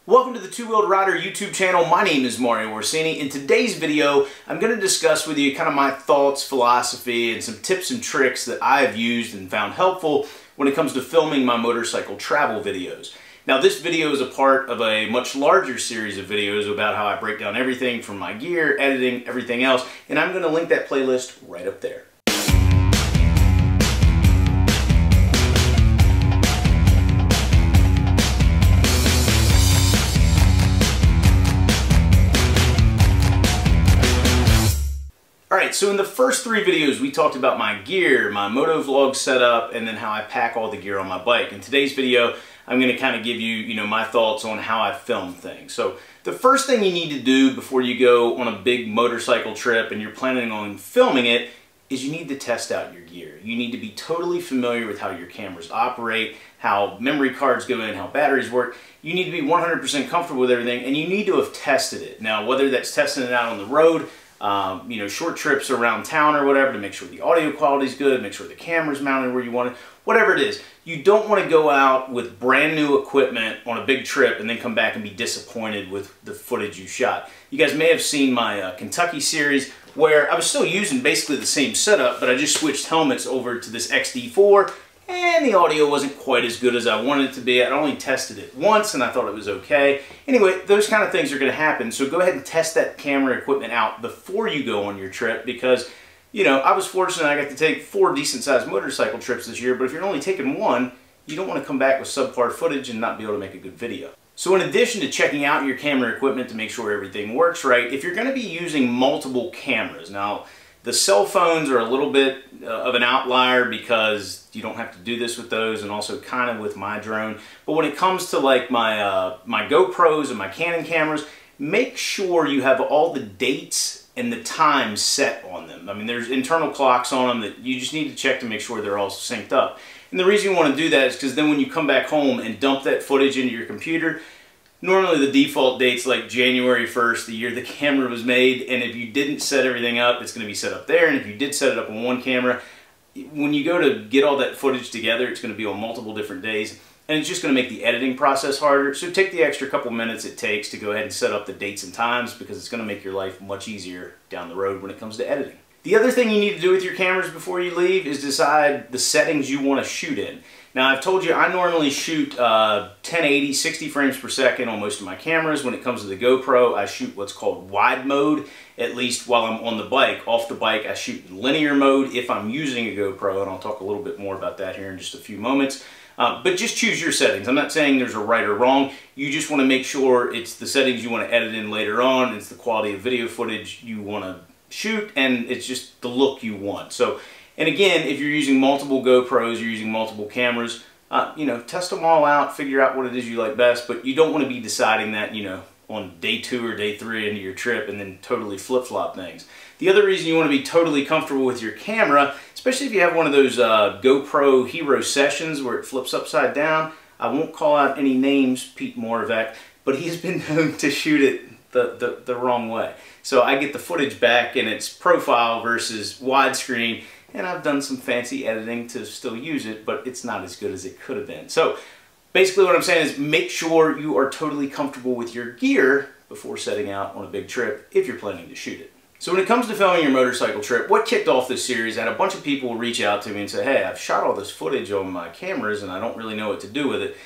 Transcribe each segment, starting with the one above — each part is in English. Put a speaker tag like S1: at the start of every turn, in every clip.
S1: Welcome to the Two-Wheeled Rider YouTube channel. My name is Mario Orsini. In today's video, I'm going to discuss with you kind of my thoughts, philosophy, and some tips and tricks that I've used and found helpful when it comes to filming my motorcycle travel videos. Now, this video is a part of a much larger series of videos about how I break down everything from my gear, editing, everything else, and I'm going to link that playlist right up there. Alright, so in the first three videos we talked about my gear, my motovlog setup, and then how I pack all the gear on my bike. In today's video, I'm going to kind of give you, my thoughts on how I film things. So the first thing you need to do before you go on a big motorcycle trip and you're planning on filming it is you need to test out your gear. You need to be totally familiar with how your cameras operate, how memory cards go in, how batteries work. You need to be 100% comfortable with everything, and you need to have tested it. Now, whether that's testing it out on the road, short trips around town or whatever, to make sure the audio quality is good, make sure the camera's mounted where you want it, whatever it is. You don't want to go out with brand new equipment on a big trip and then come back and be disappointed with the footage you shot. You guys may have seen my Kentucky series where I was still using basically the same setup, but I just switched helmets over to this XD4 and the audio wasn't quite as good as I wanted it to be. I'd only tested it once and I thought it was okay. Anyway, those kind of things are going to happen, so go ahead and test that camera equipment out before you go on your trip, because I was fortunate I got to take 4 decent-sized motorcycle trips this year, but if you're only taking one, you don't want to come back with subpar footage and not be able to make a good video. So in addition to checking out your camera equipment to make sure everything works right, if you're going to be using multiple cameras, now the cell phones are a little bit of an outlier because you don't have to do this with those, and also kind of with my drone. But when it comes to like my GoPros and my Canon cameras, make sure you have all the dates and the times set on them. I mean, there's internal clocks on them that you just need to check to make sure they're all synced up. And the reason you want to do that is because then when you come back home and dump that footage into your computer, normally the default date's like January 1st, the year the camera was made, and if you didn't set everything up, it's going to be set up there, and if you did set it up on one camera, when you go to get all that footage together, it's going to be on multiple different days, and it's just going to make the editing process harder. So take the extra couple minutes it takes to go ahead and set up the dates and times, because it's going to make your life much easier down the road when it comes to editing. The other thing you need to do with your cameras before you leave is decide the settings you want to shoot in. Now, I've told you I normally shoot 1080, 60 frames per second on most of my cameras. When it comes to the GoPro, I shoot what's called wide mode, at least while I'm on the bike. Off the bike, I shoot in linear mode if I'm using a GoPro, and I'll talk a little bit more about that here in just a few moments. But just choose your settings. I'm not saying there's a right or wrong. You just want to make sure it's the settings you want to edit in later on, it's the quality of video footage you want to shoot, and it's just the look you want. So, and again, if you're using multiple GoPros, you're using multiple cameras, test them all out, figure out what it is you like best, but you don't want to be deciding that, on day 2 or day 3 into your trip and then totally flip-flop things. The other reason you want to be totally comfortable with your camera, especially if you have one of those GoPro Hero Sessions where it flips upside down, I won't call out any names, Pete Moravec, but he's been known to shoot it the wrong way. So I get the footage back in its profile versus widescreen, and I've done some fancy editing to still use it, but it's not as good as it could have been. So basically what I'm saying is make sure you are totally comfortable with your gear before setting out on a big trip if you're planning to shoot it. So when it comes to filming your motorcycle trip, what kicked off this series, I had a bunch of people reach out to me and say, hey, I've shot all this footage on my cameras and I don't really know what to do with it.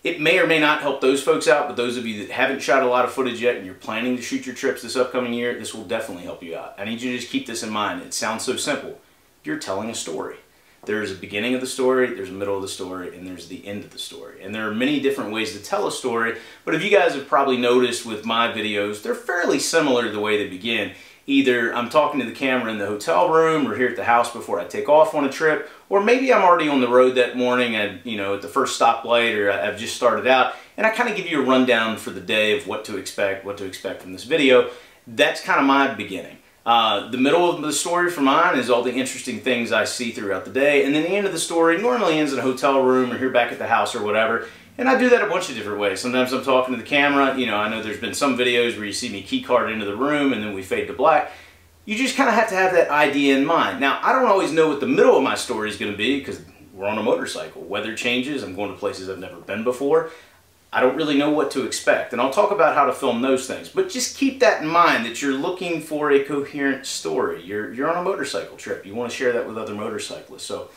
S1: It may or may not help those folks out, but those of you that haven't shot a lot of footage yet and you're planning to shoot your trips this upcoming year, this will definitely help you out. I need you to just keep this in mind. It sounds so simple. You're telling a story. There's a beginning of the story, there's a middle of the story, and there's the end of the story. And there are many different ways to tell a story, but if you guys have probably noticed with my videos, they're fairly similar to the way they begin. Either I'm talking to the camera in the hotel room or here at the house before I take off on a trip, or maybe I'm already on the road that morning at the first stoplight, or I've just started out, and I kind of give you a rundown for the day of what to expect from this video. That's kind of my beginning. The middle of the story for mine is all the interesting things I see throughout the day, and then the end of the story normally ends in a hotel room or here back at the house or whatever. And I do that a bunch of different ways. Sometimes I'm talking to the camera. I know there's been some videos where you see me keycard into the room and then we fade to black. You just kind of have to have that idea in mind. Now, I don't always know what the middle of my story is going to be because we're on a motorcycle. Weather changes. I'm going to places I've never been before. I don't really know what to expect. And I'll talk about how to film those things. But just keep that in mind that you're looking for a coherent story. You're on a motorcycle trip. You want to share that with other motorcyclists. So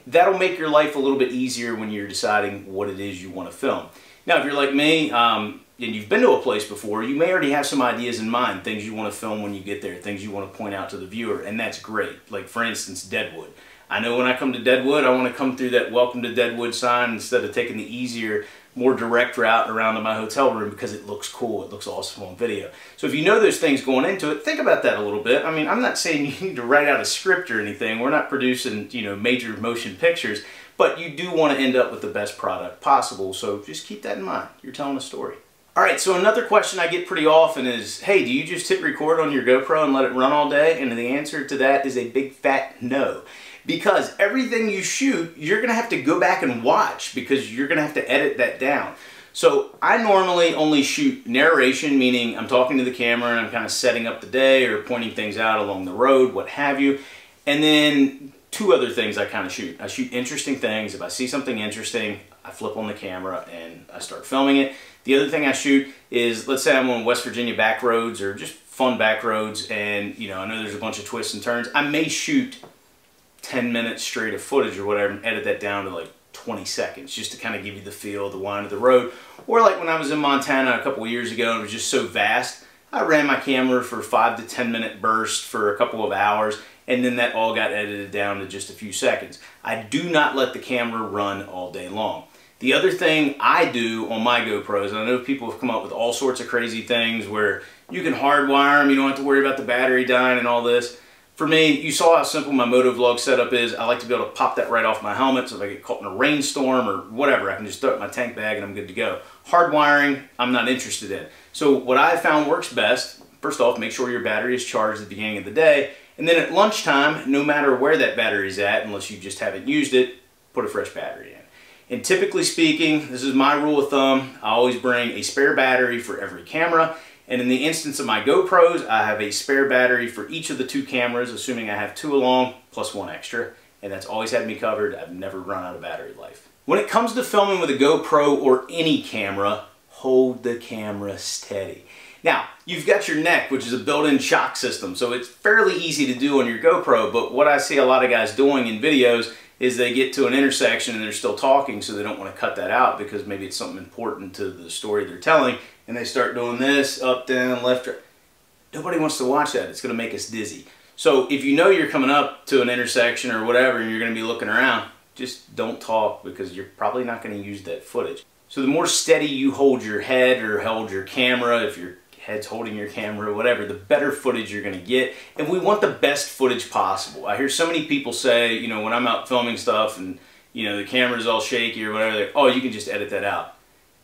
S1: that'll make your life a little bit easier when you're deciding what it is you want to film. Now, if you're like me, and you've been to a place before, you may already have some ideas in mind, things you want to film when you get there, things you want to point out to the viewer, and that's great. Like, for instance, Deadwood. I know when I come to Deadwood, I want to come through that Welcome to Deadwood sign instead of taking the easier, more direct route around to my hotel room because it looks cool, it looks awesome on video. So if you know those things going into it, think about that a little bit. I mean, I'm not saying you need to write out a script or anything. We're not producing, major motion pictures, but you do want to end up with the best product possible. So just keep that in mind. You're telling a story. All right, so another question I get pretty often is, hey, do you just hit record on your GoPro and let it run all day? And the answer to that is a big fat no. Because everything you shoot, you're going to have to go back and watch because you're going to have to edit that down. So I normally only shoot narration, meaning I'm talking to the camera and I'm kind of setting up the day or pointing things out along the road, what have you. And then two other things I kind of shoot. I shoot interesting things. If I see something interesting, I flip on the camera and I start filming it. The other thing I shoot is, let's say I'm on West Virginia back roads or just fun back roads and, I know there's a bunch of twists and turns. I may shoot 10 minutes straight of footage or whatever and edit that down to like 20 seconds just to kind of give you the feel, the wind of the road. Or like when I was in Montana a couple of years ago and it was just so vast, I ran my camera for 5 to 10 minute bursts for a couple of hours and then that all got edited down to just a few seconds. I do not let the camera run all day long. The other thing I do on my GoPros, and I know people have come up with all sorts of crazy things where you can hardwire them, you don't have to worry about the battery dying and all this. For me, you saw how simple my motovlog setup is. I like to be able to pop that right off my helmet so if I get caught in a rainstorm or whatever, I can just throw it in my tank bag and I'm good to go. Hardwiring, I'm not interested in. So what I found works best, first off, make sure your battery is charged at the beginning of the day. And then at lunchtime, no matter where that battery's at, unless you just haven't used it, put a fresh battery in. And typically speaking, this is my rule of thumb, I always bring a spare battery for every camera. And in the instance of my GoPros, I have a spare battery for each of the 2 cameras, assuming I have 2 along, plus 1 extra. And that's always had me covered. I've never run out of battery life. When it comes to filming with a GoPro or any camera, hold the camera steady. Now, you've got your neck, which is a built-in shock system, so it's fairly easy to do on your GoPro, but what I see a lot of guys doing in videos is they get to an intersection and they're still talking, so they don't want to cut that out because maybe it's something important to the story they're telling, and they start doing this, up, down, left, right. Nobody wants to watch that. It's going to make us dizzy. So if you know you're coming up to an intersection or whatever and you're going to be looking around, just don't talk because you're probably not going to use that footage. So the more steady you hold your head or hold your camera, if your head's holding your camera or whatever, the better footage you're going to get. And we want the best footage possible. I hear so many people say, when I'm out filming stuff and, the camera's all shaky or whatever, oh, you can just edit that out.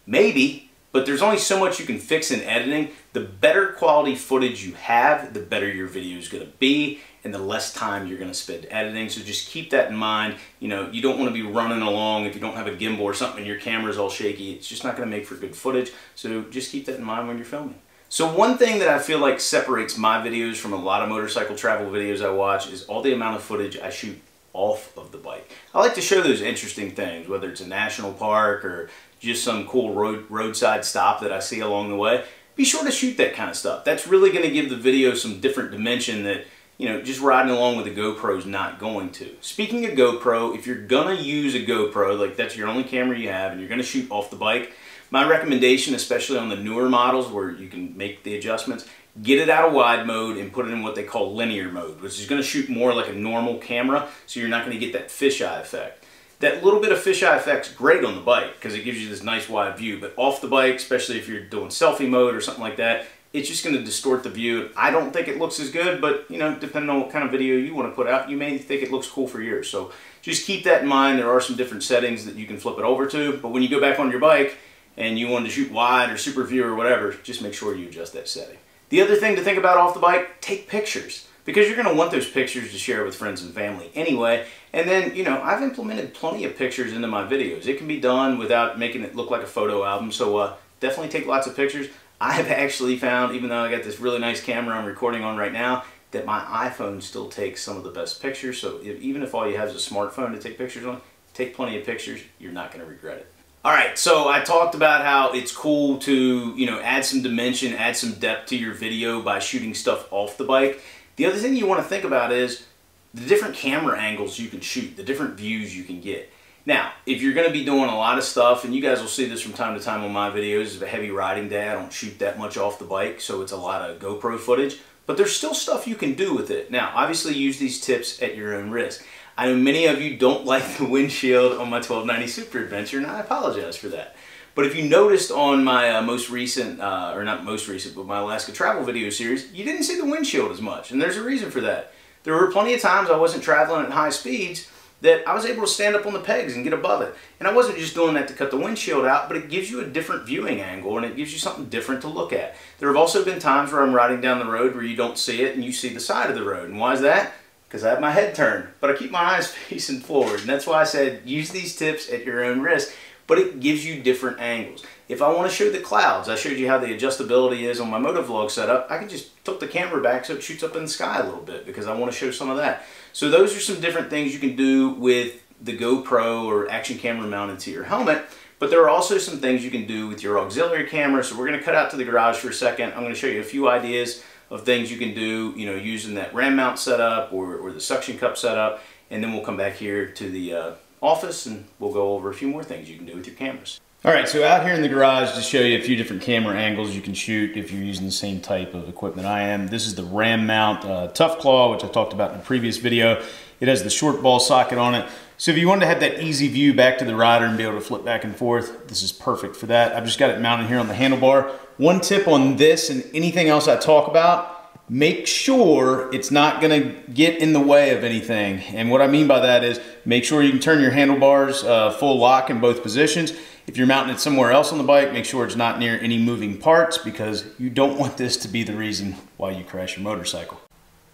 S1: Maybe, but there's only so much you can fix in editing. The better quality footage you have, the better your video is going to be and the less time you're going to spend editing. So just keep that in mind. You don't want to be running along if you don't have a gimbal or something and your camera's all shaky. It's just not going to make for good footage. So just keep that in mind when you're filming. So one thing that I feel like separates my videos from a lot of motorcycle travel videos I watch is all the amount of footage I shoot off of the bike. I like to show those interesting things, whether it's a national park or just some cool roadside stop that I see along the way. Be sure to shoot that kind of stuff. That's really going to give the video some different dimension that, just riding along with a GoPro is not going to. Speaking of GoPro, if you're going to use a GoPro, like that's your only camera you have and you're going to shoot off the bike, my recommendation, especially on the newer models where you can make the adjustments, get it out of wide mode and put it in what they call linear mode, which is going to shoot more like a normal camera, so you're not going to get that fisheye effect. That little bit of fisheye effect's great on the bike because it gives you this nice wide view, but off the bike, especially if you're doing selfie mode or something like that, it's just going to distort the view. I don't think it looks as good, but depending on what kind of video you want to put out, you may think it looks cool for yours. So just keep that in mind. There are some different settings that you can flip it over to, but when you go back on your bike and you want to shoot wide or super view or whatever, just make sure you adjust that setting. The other thing to think about off the bike, take pictures. Because you're going to want those pictures to share with friends and family anyway. And then, I've implemented plenty of pictures into my videos. It can be done without making it look like a photo album, so definitely take lots of pictures. I've actually found, even though I got this really nice camera I'm recording on right now, that my iPhone still takes some of the best pictures. So even if all you have is a smartphone to take pictures on, take plenty of pictures. You're not going to regret it. All right, so I talked about how it's cool to, add some dimension, add some depth to your video by shooting stuff off the bike. The other thing you want to think about is the different camera angles you can shoot, the different views you can get. Now, if you're going to be doing a lot of stuff, and you guys will see this from time to time on my videos, it's a heavy riding day. I don't shoot that much off the bike, so it's a lot of GoPro footage, but there's still stuff you can do with it. Now, obviously use these tips at your own risk. I know many of you don't like the windshield on my 1290 Super Adventure, and I apologize for that. But if you noticed on my most recent, or not most recent, but my Alaska travel video series, you didn't see the windshield as much, and there's a reason for that. There were plenty of times I wasn't traveling at high speeds that I was able to stand up on the pegs and get above it. And I wasn't just doing that to cut the windshield out, but it gives you a different viewing angle and it gives you something different to look at. There have also been times where I'm riding down the road where you don't see it and you see the side of the road. And why is that? Because I have my head turned, but I keep my eyes facing forward. And that's why I said use these tips at your own risk, but it gives you different angles. If I want to show the clouds, I showed you how the adjustability is on my motovlog setup. I can just tilt the camera back so it shoots up in the sky a little bit because I want to show some of that. So those are some different things you can do with the GoPro or action camera mounted to your helmet. But there are also some things you can do with your auxiliary camera. So we're going to cut out to the garage for a second. I'm going to show you a few ideas of things you can do, using that ram mount setup or the suction cup setup. And then we'll come back here to the office and we'll go over a few more things you can do with your cameras. All right, so out here in the garage to show you a few different camera angles you can shoot if you're using the same type of equipment I am. This is the ram mount Tough Claw, which I talked about in a previous video. It has the short ball socket on it. So if you wanted to have that easy view back to the rider and be able to flip back and forth, this is perfect for that. I've just got it mounted here on the handlebar. One tip on this and anything else I talk about, make sure it's not gonna get in the way of anything. And what I mean by that is make sure you can turn your handlebars full lock in both positions. If you're mounting it somewhere else on the bike, make sure it's not near any moving parts because you don't want this to be the reason why you crash your motorcycle.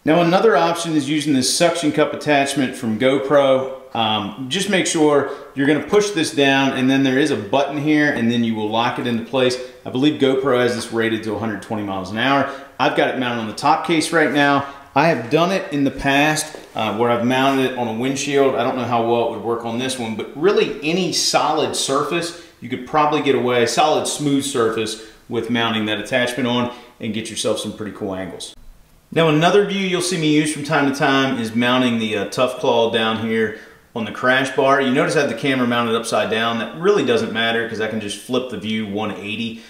S1: Now another option is using this suction cup attachment from GoPro. Just make sure you're gonna push this down and then there is a button here and then you will lock it into place. I believe GoPro has this rated to 120 miles an hour. I've got it mounted on the top case right now. I have done it in the past where I've mounted it on a windshield. I don't know how well it would work on this one, but really any solid surface, you could probably get away, solid smooth surface with mounting that attachment on and get yourself some pretty cool angles. Now another view you'll see me use from time to time is mounting the Tough Claw down here on the crash bar. You notice I have the camera mounted upside down. That really doesn't matter because I can just flip the view 180.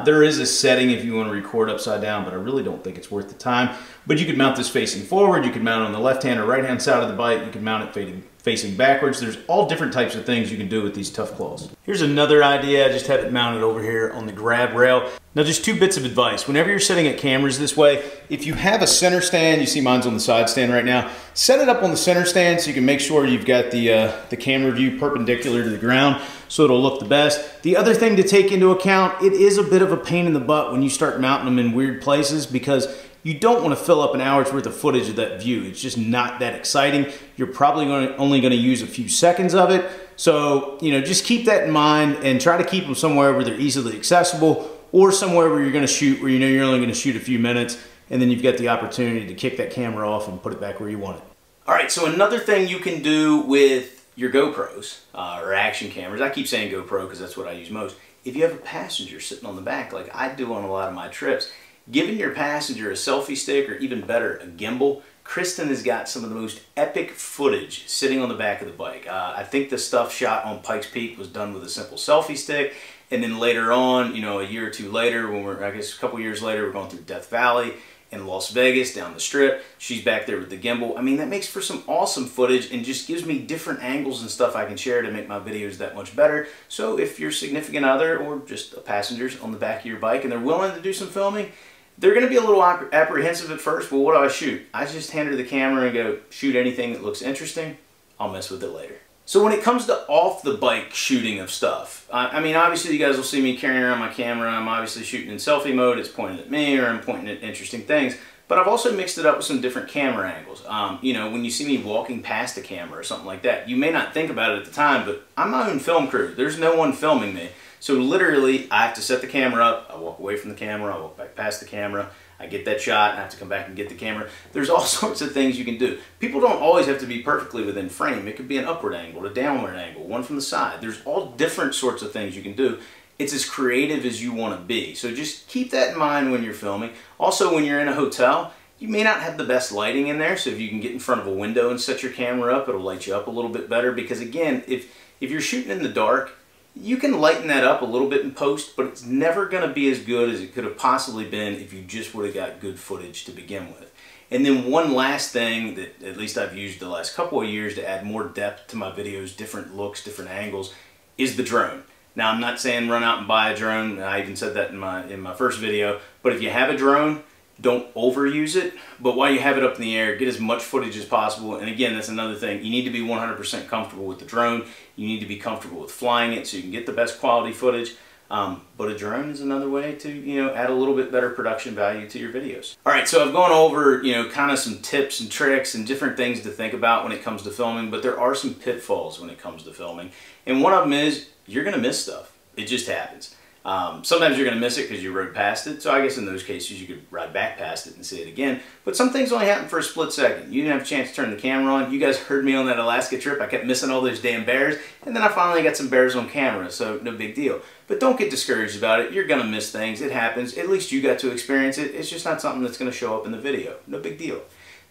S1: There is a setting if you want to record upside down, but I really don't think it's worth the time. But you could mount this facing forward, you could mount it on the left-hand or right-hand side of the bike, you could mount it facing backwards. There's all different types of things you can do with these Tough Claws. Here's another idea. I just had it mounted over here on the grab rail. Now just two bits of advice. Whenever you're setting at cameras this way, if you have a center stand, you see mine's on the side stand right now, set it up on the center stand so you can make sure you've got the camera view perpendicular to the ground so it'll look the best. The other thing to take into account, it is a bit of a pain in the butt when you start mounting them in weird places because you don't want to fill up an hour's worth of footage of that view. It's just not that exciting. You're probably only going to use a few seconds of it. So, just keep that in mind and try to keep them somewhere where they're easily accessible or somewhere where you're going to shoot where you're only going to shoot a few minutes and then you've got the opportunity to kick that camera off and put it back where you want it. All right, so another thing you can do with your GoPros or action cameras, I keep saying GoPro because that's what I use most. If you have a passenger sitting on the back like I do on a lot of my trips, giving your passenger a selfie stick or even better, a gimbal, Kristen has got some of the most epic footage sitting on the back of the bike. I think the stuff shot on Pikes Peak was done with a simple selfie stick. And then later on, a year or two later, I guess a couple years later, we're going through Death Valley in Las Vegas, down the strip. She's back there with the gimbal. I mean, that makes for some awesome footage and just gives me different angles and stuff I can share to make my videos that much better. So if your significant other or just a passenger's on the back of your bike and they're willing to do some filming, they're going to be a little apprehensive at first. Well, what do I shoot? I just hand her the camera and go, shoot anything that looks interesting. I'll mess with it later. So when it comes to off-the-bike shooting of stuff, I mean, obviously you guys will see me carrying around my camera. I'm obviously shooting in selfie mode. It's pointed at me or I'm pointing at interesting things. But I've also mixed it up with some different camera angles. When you see me walking past a camera or something like that, you may not think about it at the time, but I'm my own film crew. There's no one filming me. So literally, I have to set the camera up, I walk away from the camera, I walk back past the camera, I get that shot, and I have to come back and get the camera. There's all sorts of things you can do. People don't always have to be perfectly within frame. It could be an upward angle, a downward angle, one from the side. There's all different sorts of things you can do. It's as creative as you want to be. So just keep that in mind when you're filming. Also, when you're in a hotel, you may not have the best lighting in there, so if you can get in front of a window and set your camera up, it'll light you up a little bit better, because again, if you're shooting in the dark, you can lighten that up a little bit in post, but it's never going to be as good as it could have possibly been if you just would have got good footage to begin with. And then one last thing that at least I've used the last couple of years to add more depth to my videos, different looks, different angles, is the drone. Now, I'm not saying run out and buy a drone. I even said that in my first video. But if you have a drone, don't overuse it. But while you have it up in the air, get as much footage as possible. And again, that's another thing. You need to be 100% comfortable with the drone. You need to be comfortable with flying it so you can get the best quality footage. But a drone is another way to, add a little bit better production value to your videos. All right, so I've gone over, kind of some tips and tricks and different things to think about when it comes to filming, but there are some pitfalls when it comes to filming. And one of them is you're going to miss stuff. It just happens. Sometimes you're going to miss it because you rode past it, so I guess in those cases you could ride back past it and see it again. But some things only happen for a split second. You didn't have a chance to turn the camera on. You guys heard me on that Alaska trip. I kept missing all those damn bears, and then I finally got some bears on camera, so no big deal. But don't get discouraged about it. You're going to miss things. It happens. At least you got to experience it. It's just not something that's going to show up in the video. No big deal.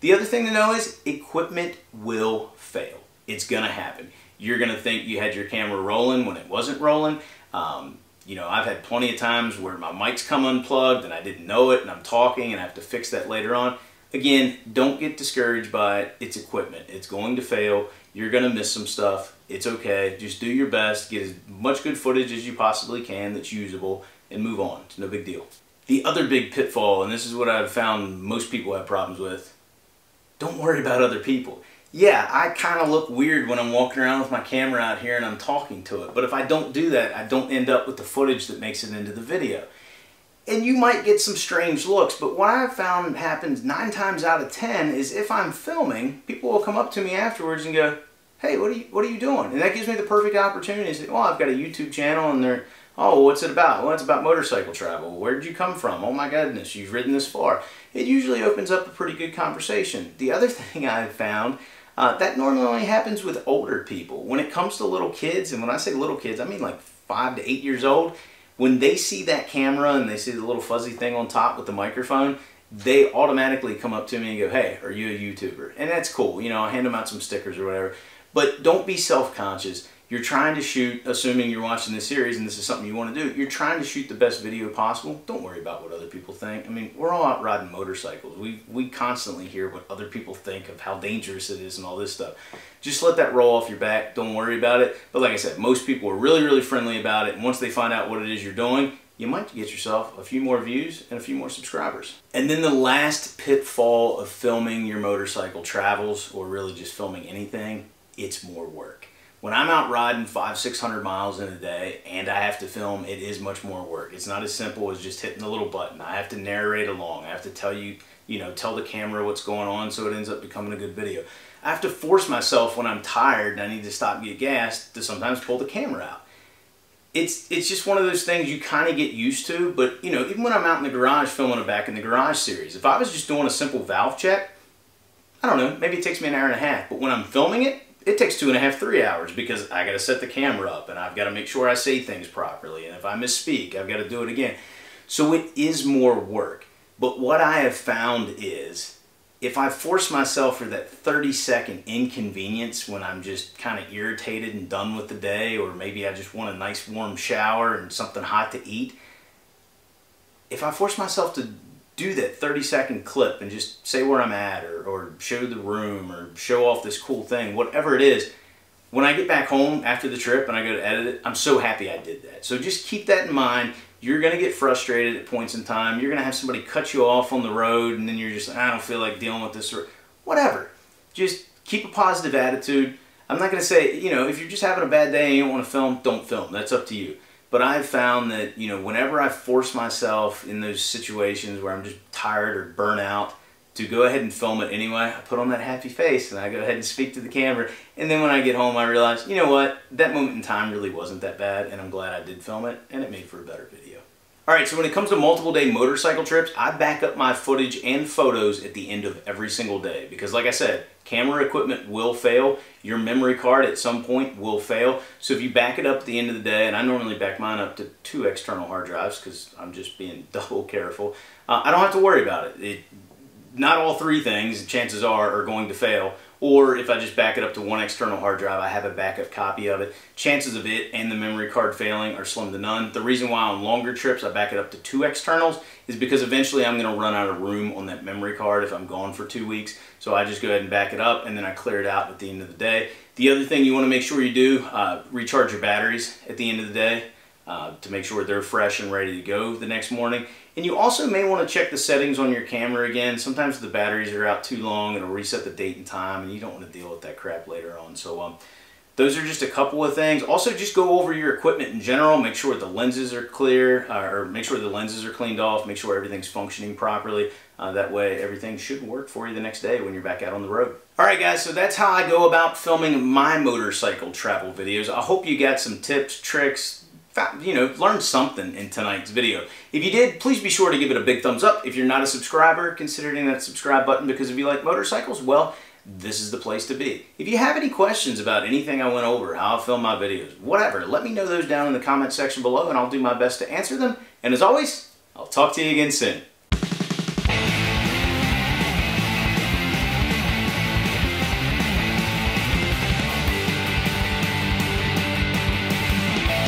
S1: The other thing to know is equipment will fail. It's going to happen. You're going to think you had your camera rolling when it wasn't rolling. I've had plenty of times where my mic's come unplugged and I didn't know it and I'm talking and I have to fix that later on. Again, don't get discouraged by it. It's equipment. It's going to fail. You're going to miss some stuff. It's okay. Just do your best. Get as much good footage as you possibly can that's usable and move on. It's no big deal. The other big pitfall, and this is what I've found most people have problems with, don't worry about other people. Yeah, I kind of look weird when I'm walking around with my camera out here and I'm talking to it. But if I don't do that, I don't end up with the footage that makes it into the video. And you might get some strange looks, but what I've found happens 9 times out of 10 is if I'm filming, people will come up to me afterwards and go, hey, what are you doing? And that gives me the perfect opportunity to say, well, I've got a YouTube channel, and they're, oh, what's it about? Well, it's about motorcycle travel. Where did you come from? Oh my goodness, you've ridden this far. It usually opens up a pretty good conversation. The other thing I've found, that normally only happens with older people. When it comes to little kids, and when I say little kids, I mean like 5 to 8 years old, when they see that camera and they see the little fuzzy thing on top with the microphone, they automatically come up to me and go, hey, are you a YouTuber? And that's cool. I hand them out some stickers or whatever. But don't be self-conscious. You're trying to shoot, assuming you're watching this series and this is something you want to do, you're trying to shoot the best video possible. Don't worry about what other people think. I mean, we're all out riding motorcycles. We constantly hear what other people think of how dangerous it is and all this stuff. Just let that roll off your back. Don't worry about it. But like I said, most people are really, really friendly about it. And once they find out what it is you're doing, you might get yourself a few more views and a few more subscribers. And then the last pitfall of filming your motorcycle travels, or really just filming anything, it's more work. When I'm out riding 500-600 miles in a day and I have to film, it is much more work. It's not as simple as just hitting the little button. I have to narrate along. I have to tell you, tell the camera what's going on so it ends up becoming a good video. I have to force myself when I'm tired and I need to stop and get gas to sometimes pull the camera out. It's just one of those things you kind of get used to, but even when I'm out in the garage filming a Back in the Garage series, if I was just doing a simple valve check, I don't know, maybe it takes me an hour and a half, but when I'm filming it, it takes 2.5, 3 hours because I got to set the camera up and I've got to make sure I say things properly. And if I misspeak, I've got to do it again. So it is more work. But what I have found is if I force myself for that 30-second inconvenience when I'm just kind of irritated and done with the day, or maybe I just want a nice warm shower and something hot to eat, if I force myself to do that 30-second clip and just say where I'm at, or show the room, or show off this cool thing, whatever it is, when I get back home after the trip and I go to edit it, I'm so happy I did that. So just keep that in mind. You're going to get frustrated at points in time. You're going to have somebody cut you off on the road and then you're just, I don't feel like dealing with this, or whatever. Just keep a positive attitude. I'm not going to say, if you're just having a bad day and you don't want to film, don't film. That's up to you. But I've found that, whenever I force myself in those situations where I'm just tired or burnt out, to go ahead and film it anyway. I put on that happy face and I go ahead and speak to the camera, and then when I get home I realize, you know what, that moment in time really wasn't that bad, and I'm glad I did film it, and it made for a better video. Alright, so when it comes to multiple day motorcycle trips, I back up my footage and photos at the end of every single day, because like I said, camera equipment will fail, your memory card at some point will fail, so if you back it up at the end of the day, and I normally back mine up to 2 external hard drives because I'm just being double careful, I don't have to worry about it. Not all 3 things, chances are going to fail. Or if I just back it up to 1 external hard drive, I have a backup copy of it. Chances of it and the memory card failing are slim to none. The reason why on longer trips I back it up to 2 externals is because eventually I'm going to run out of room on that memory card if I'm gone for 2 weeks. So I just go ahead and back it up, and then I clear it out at the end of the day. The other thing you want to make sure you do, recharge your batteries at the end of the day to make sure they're fresh and ready to go the next morning. And you also may want to check the settings on your camera again. Sometimes the batteries are out too long, it'll reset the date and time, and you don't want to deal with that crap later on. So those are just a couple of things. Also, just go over your equipment in general. Make sure the lenses are clear, or make sure the lenses are cleaned off. Make sure everything's functioning properly. That way everything should work for you the next day when you're back out on the road. Alright guys, so that's how I go about filming my motorcycle travel videos. I hope you got some tips, tricks, learned something in tonight's video. If you did, please be sure to give it a big thumbs up. If you're not a subscriber, consider hitting that subscribe button, because if you like motorcycles, well, this is the place to be. If you have any questions about anything I went over, how I film my videos, whatever, let me know those down in the comment section below, and I'll do my best to answer them. And as always, I'll talk to you again soon.